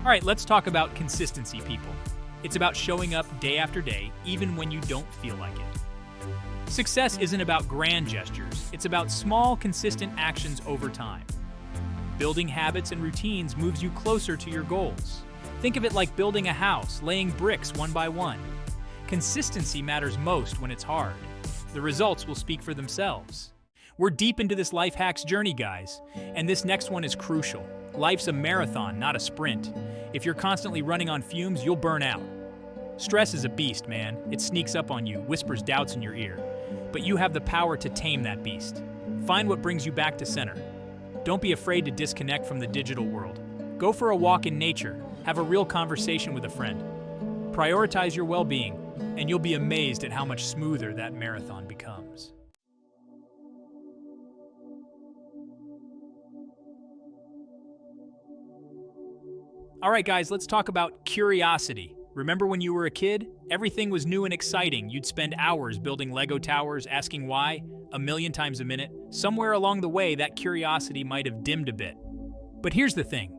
All right, let's talk about consistency, people. It's about showing up day after day, even when you don't feel like it. Success isn't about grand gestures, it's about small, consistent actions over time. Building habits and routines moves you closer to your goals. Think of it like building a house, laying bricks one by one. Consistency matters most when it's hard. The results will speak for themselves. We're deep into this life hacks journey, guys, and this next one is crucial. Life's a marathon, not a sprint. If you're constantly running on fumes, you'll burn out. Stress is a beast, man. It sneaks up on you, whispers doubts in your ear. But you have the power to tame that beast. Find what brings you back to center. Don't be afraid to disconnect from the digital world. Go for a walk in nature. Have a real conversation with a friend. Prioritize your well-being, and you'll be amazed at how much smoother that marathon becomes. All right, guys, let's talk about curiosity. Remember when you were a kid? Everything was new and exciting. You'd spend hours building Lego towers, asking why, 1,000,000 times a minute. Somewhere along the way, that curiosity might have dimmed a bit. But here's the thing.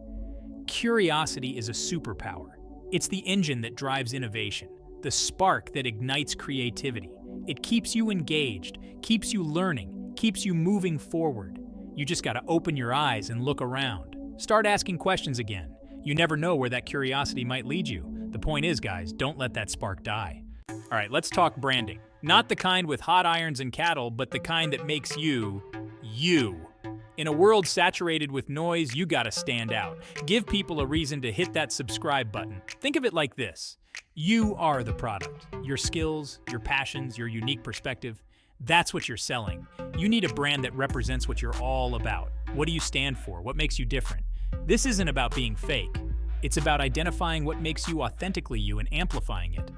Curiosity is a superpower. It's the engine that drives innovation, the spark that ignites creativity. It keeps you engaged, keeps you learning, keeps you moving forward. You just gotta open your eyes and look around. Start asking questions again. You never know where that curiosity might lead you. The point is, guys, don't let that spark die. All right, let's talk branding. Not the kind with hot irons and cattle, but the kind that makes you, you. In a world saturated with noise, you gotta stand out. Give people a reason to hit that subscribe button. Think of it like this. You are the product. Your skills, your passions, your unique perspective, that's what you're selling. You need a brand that represents what you're all about. What do you stand for? What makes you different? This isn't about being fake. It's about identifying what makes you authentically you and amplifying it.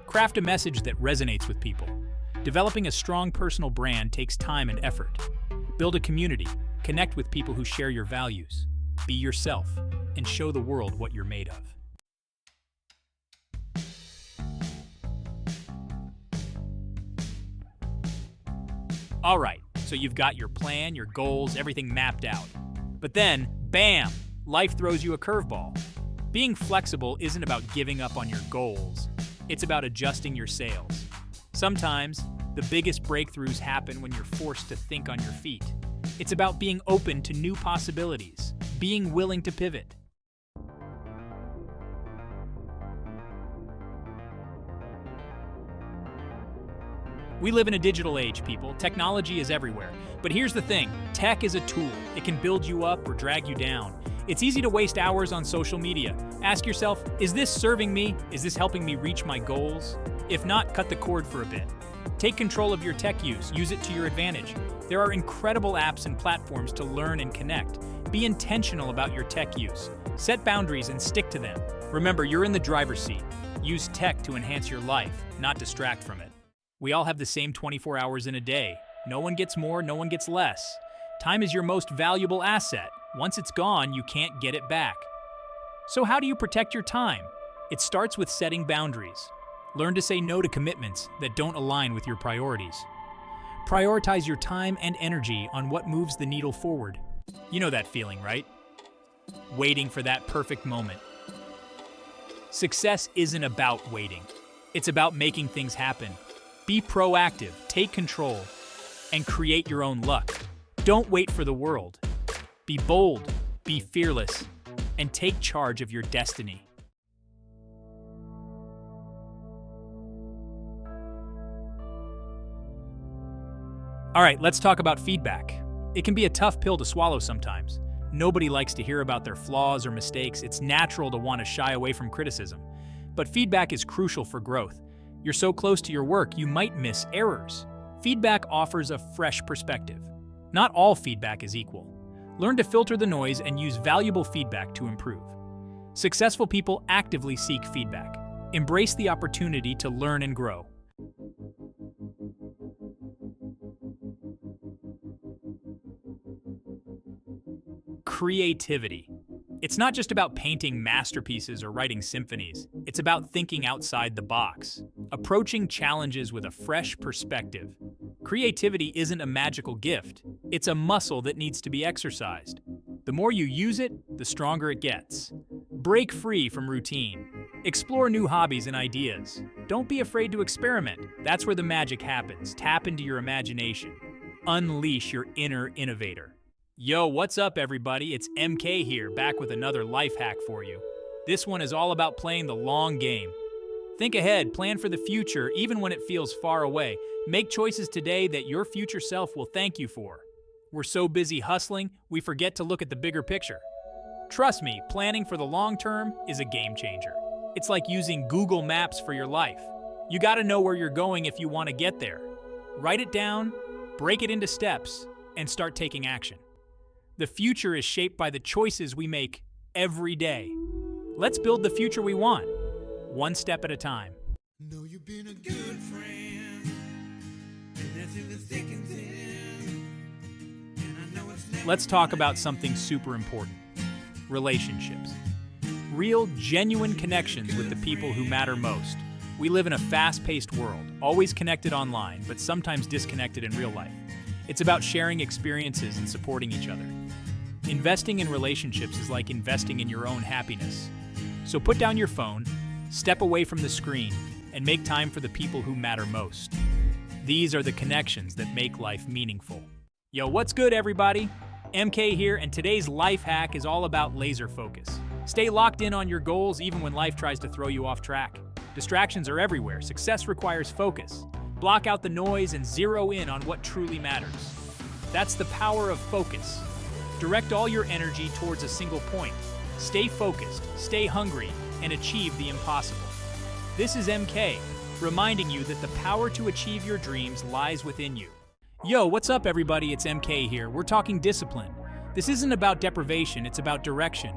Craft a message that resonates with people. Developing a strong personal brand takes time and effort. Build a community. Connect with people who share your values. Be yourself and show the world what you're made of. All right, so you've got your plan, your goals, everything mapped out. But then, bam, life throws you a curveball. Being flexible isn't about giving up on your goals. It's about adjusting your sails. Sometimes, the biggest breakthroughs happen when you're forced to think on your feet. It's about being open to new possibilities, being willing to pivot. We live in a digital age, people. Technology is everywhere. But here's the thing, tech is a tool. It can build you up or drag you down. It's easy to waste hours on social media. Ask yourself, is this serving me? Is this helping me reach my goals? If not, cut the cord for a bit. Take control of your tech use. Use it to your advantage. There are incredible apps and platforms to learn and connect. Be intentional about your tech use. Set boundaries and stick to them. Remember, you're in the driver's seat. Use tech to enhance your life, not distract from it. We all have the same 24 hours in a day. No one gets more, no one gets less. Time is your most valuable asset. Once it's gone, you can't get it back. So how do you protect your time? It starts with setting boundaries. Learn to say no to commitments that don't align with your priorities. Prioritize your time and energy on what moves the needle forward. You know that feeling, right? Waiting for that perfect moment. Success isn't about waiting. It's about making things happen. Be proactive, take control, and create your own luck. Don't wait for the world. Be bold, be fearless, and take charge of your destiny. All right, let's talk about feedback. It can be a tough pill to swallow sometimes. Nobody likes to hear about their flaws or mistakes. It's natural to want to shy away from criticism. But feedback is crucial for growth. You're so close to your work, you might miss errors. Feedback offers a fresh perspective. Not all feedback is equal. Learn to filter the noise and use valuable feedback to improve. Successful people actively seek feedback. Embrace the opportunity to learn and grow. Creativity. It's not just about painting masterpieces or writing symphonies. It's about thinking outside the box, approaching challenges with a fresh perspective. Creativity isn't a magical gift. It's a muscle that needs to be exercised. The more you use it, the stronger it gets. Break free from routine. Explore new hobbies and ideas. Don't be afraid to experiment. That's where the magic happens. Tap into your imagination. Unleash your inner innovator. Yo, what's up, everybody? It's MK here, back with another life hack for you. This one is all about playing the long game. Think ahead, plan for the future, even when it feels far away. Make choices today that your future self will thank you for. We're so busy hustling, we forget to look at the bigger picture. Trust me, planning for the long term is a game changer. It's like using Google Maps for your life. You gotta know where you're going if you want to get there. Write it down, break it into steps, and start taking action. The future is shaped by the choices we make every day. Let's build the future we want, one step at a time. Know you've been a good friend, and that's in the thick and thin. And I know it's never Let's talk about something super important. Relationships. Real, genuine connections with the people who matter most. We live in a fast-paced world, always connected online, but sometimes disconnected in real life. It's about sharing experiences and supporting each other. Investing in relationships is like investing in your own happiness. So put down your phone, step away from the screen, and make time for the people who matter most. These are the connections that make life meaningful. Yo, what's good, everybody? MK here, and today's life hack is all about laser focus. Stay locked in on your goals even when life tries to throw you off track. Distractions are everywhere. Success requires focus. Block out the noise and zero in on what truly matters. That's the power of focus. Direct all your energy towards a single point. Stay focused, stay hungry, and achieve the impossible. This is MK, reminding you that the power to achieve your dreams lies within you. Yo, what's up, everybody? It's MK here. We're talking discipline. This isn't about deprivation, it's about direction.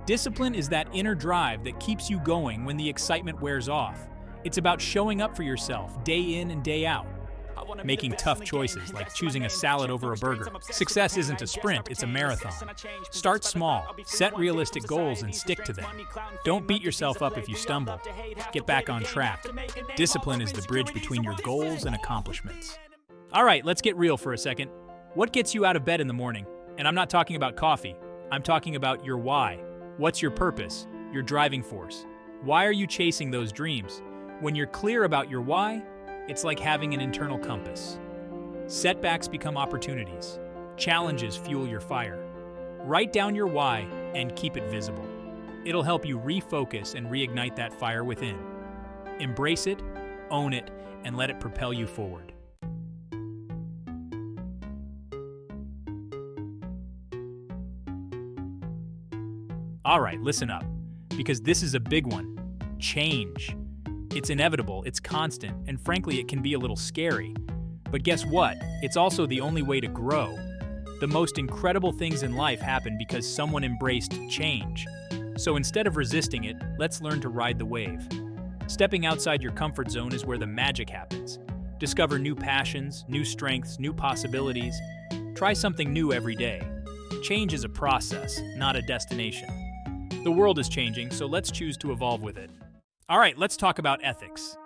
Discipline is that inner drive that keeps you going when the excitement wears off. It's about showing up for yourself day in and day out. Making tough choices, like choosing a salad over a burger. Success isn't a sprint, it's a marathon. Start small, set realistic goals, and stick to them. Don't beat yourself up if you stumble. Get back on track. Discipline is the bridge between your goals and accomplishments. All right, let's get real for a second. What gets you out of bed in the morning? And I'm not talking about coffee. I'm talking about your why. What's your purpose? Your driving force? Why are you chasing those dreams? When you're clear about your why, it's like having an internal compass. Setbacks become opportunities. Challenges fuel your fire. Write down your why and keep it visible. It'll help you refocus and reignite that fire within. Embrace it, own it, and let it propel you forward. All right, listen up, because this is a big one. Change. It's inevitable, it's constant, and frankly, it can be a little scary. But guess what? It's also the only way to grow. The most incredible things in life happen because someone embraced change. So instead of resisting it, let's learn to ride the wave. Stepping outside your comfort zone is where the magic happens. Discover new passions, new strengths, new possibilities. Try something new every day. Change is a process, not a destination. The world is changing, so let's choose to evolve with it. All right, let's talk about ethics.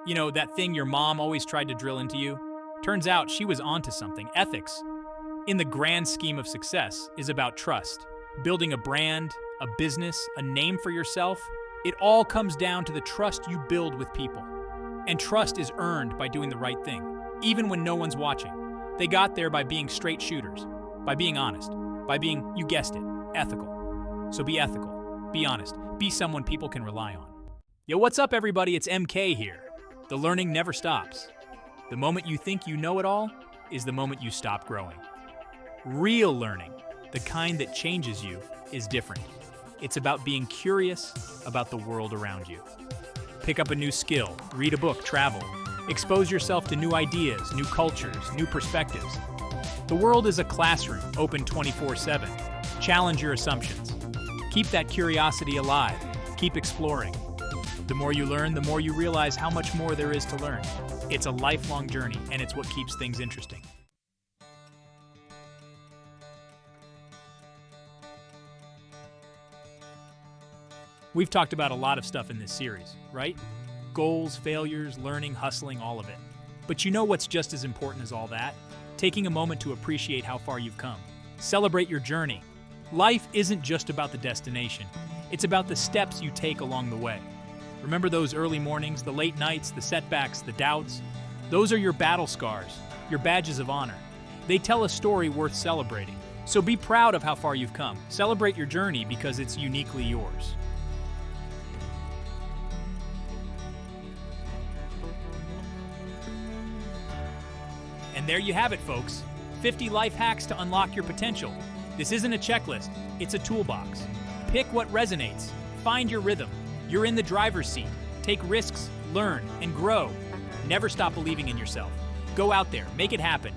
You know, that thing your mom always tried to drill into you? Turns out she was onto something. Ethics, in the grand scheme of success, is about trust. Building a brand, a business, a name for yourself, it all comes down to the trust you build with people. And trust is earned by doing the right thing, even when no one's watching. They got there by being straight shooters, by being honest, by being, you guessed it, ethical. So be ethical, be honest, be someone people can rely on. Yo, what's up, everybody? It's MK here. The learning never stops. The moment you think you know it all is the moment you stop growing. Real learning, the kind that changes you, is different. It's about being curious about the world around you. Pick up a new skill, read a book, travel. Expose yourself to new ideas, new cultures, new perspectives. The world is a classroom, open 24/7. Challenge your assumptions. Keep that curiosity alive. Keep exploring. The more you learn, the more you realize how much more there is to learn. It's a lifelong journey, and it's what keeps things interesting. We've talked about a lot of stuff in this series, right? Goals, failures, learning, hustling, all of it. But you know what's just as important as all that? Taking a moment to appreciate how far you've come. Celebrate your journey. Life isn't just about the destination. It's about the steps you take along the way. Remember those early mornings, the late nights, the setbacks, the doubts? Those are your battle scars, your badges of honor. They tell a story worth celebrating. So be proud of how far you've come. Celebrate your journey because it's uniquely yours. And there you have it, folks. 50 life hacks to unlock your potential. This isn't a checklist, it's a toolbox. Pick what resonates. Find your rhythm. You're in the driver's seat. Take risks, learn, and grow. Never stop believing in yourself. Go out there, make it happen.